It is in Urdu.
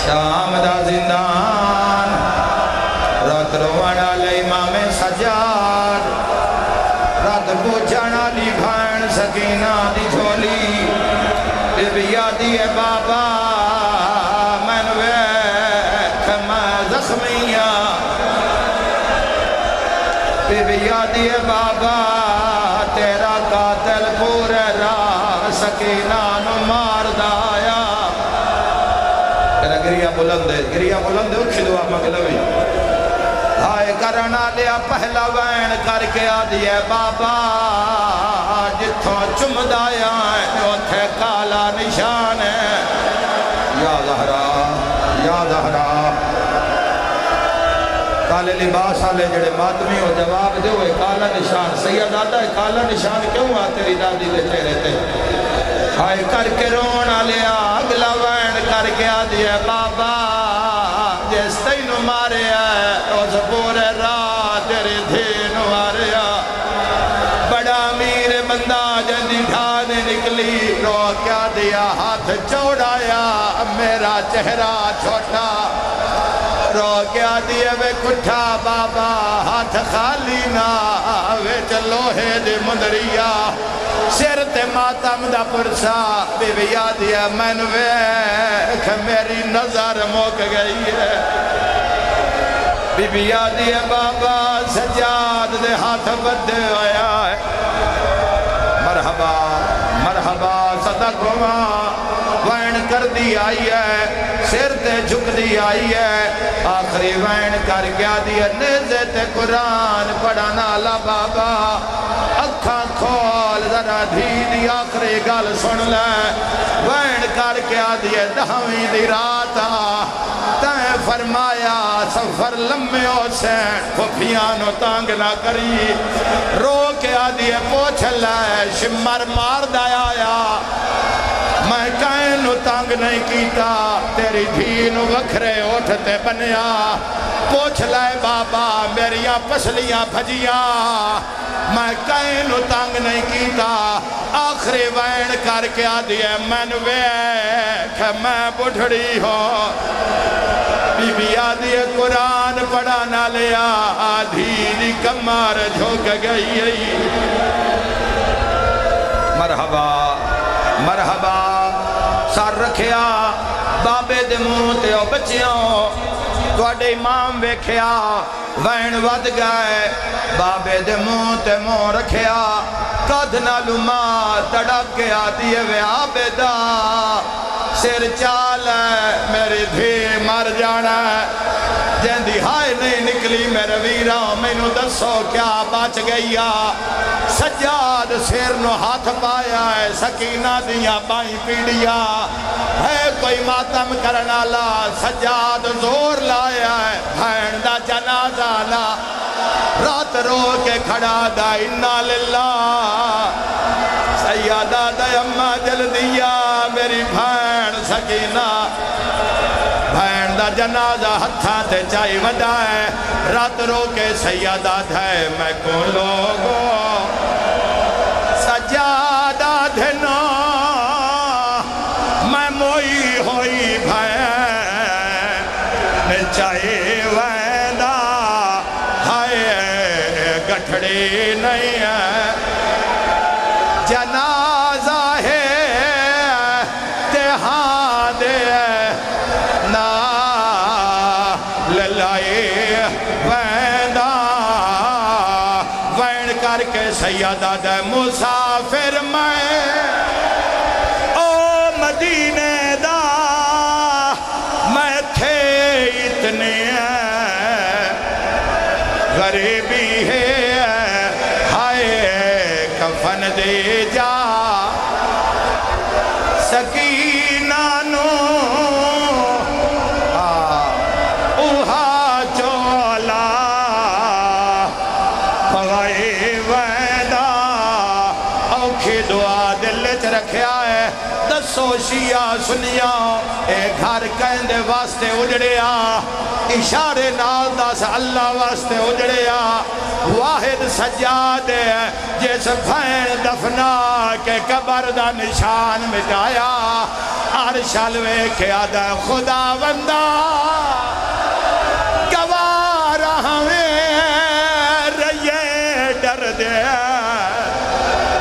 شام دا زندان رات روانا لے امام سجاد رات پوچھانا لی بھائن سکینہ دی جھولی بی بی یادی ہے بابا من ویکھ میں زخمیاں بی بی یادی ہے بابا تیرا قاتل پورے راہ سکینہ نو مار دایا گریہ بلند ہے اکھی دعا مگلوی ہائے کرنا لیا پہلا وین کر کے آدھی ہے بابا جتھوں چم دایا ہے اتھے کالا نشان ہے یا زہرا کالے لباس آلے جڑے ماتمی ہو جواب دے ہوئے کالا نشان سید آتا ہے کالا نشان کیوں آ تیری دادی دے چہرے تے ہائے کر کے رونا لیا اگلا وین کر کے آدھی ہے بابا جس تینو مارے ہے روز پورے رات تیرے دھینو ماریا بڑا امیر بندہ جندی ڈھانے نکلی رو کیا دیا ہاتھ چوڑایا میرا چہرہ چھوٹا رو کیا دیا وے کٹھا بابا ہاتھ خالی نہ وے چلوہے دے مندریا سر تے ماتم دا پرسا بی بی یادی ہے من ویکھ میری نظر موک گئی ہے بی بی یادی ہے بابا سجاد دے ہاتھ بدے آیا ہے مرحبا صدقوا وین کر دی آئی ہے سر تے جھک دی آئی ہے آخری وین کر گیا دیا نیزے تے قرآن پڑھانا لا بابا اکھاں کھول ذرا دھی دی آخری گل سن لے وین کر گیا دیا دہویں دی رات تائیں فرمایا سفر لمبے ہو سین پھپیانو تانگ نہ کری رو کے آدھیے پوچھ لے شمر مار دایا آیا میں کائنو تانگ نہیں کیتا تیری دھینو وکھرے اٹھتے بنیا پوچھ لائے بابا میریاں پسلیاں بھجیاں میں کائنو تانگ نہیں کیتا آخری وین کر کے آدھیے من ویکھ میں بڑھڑی ہو بی بی آدھیے قرآن پڑھانا لیا آدھی کمار جھوک گئی مرحبا سار رکھیا بابے دے منہ تے او بچیاں توڑے امام ویکھیا وین ود گئے بابے دے منہ تے منہ رکھیا قد نالو ماں تڑک کے آتی ہے وے عابدہ سر چال ہے میری دھی مر جانا ہے جیندی ہائے نہیں نکلی میرے ویران میں نو دسو کیا بچ گئیا سجاد سیر نو ہاتھ پایا ہے سکینہ دیا بائیں پیڑیا ہے کوئی ماتم کرنا لا سجاد زور لایا ہے بھین دا جنازہ لا رات رو کے کھڑا دا انہا للہ سیادہ دا اممہ جل دیا میری بھین سکینہ بھین دا جنازہ ہتھاں تے چاہی ودا ہے رات رو کے سیادہ دھائے میں کون لوگو سجادہ دھنا میں موئی ہوئی بھین چاہی ویدہ ہائے گٹھڑی نہیں ہے جنازہ ہے تہاں دے نا للائی ویندہ وین کر کے سیادہ دے مسافر میں او مدینے دا میں تھے اتنے غریبی ہے ہائے کفن دے جا سکینہ نو اوہا چولا پغائی ویدہ اوکھی دعا دل چ رکھیا ہے دسو شیعہ سنیاں اے گھر کہندے واسطے اجڑیا اشارے نال دس اللہ واسطے اجڑیا واحد سجاد ہے جس بھین دفنا کے قبر دا نشان مٹایا عرش الوے آدھا خدا بندہ گوارہ ہمیں رہیے ڈر دے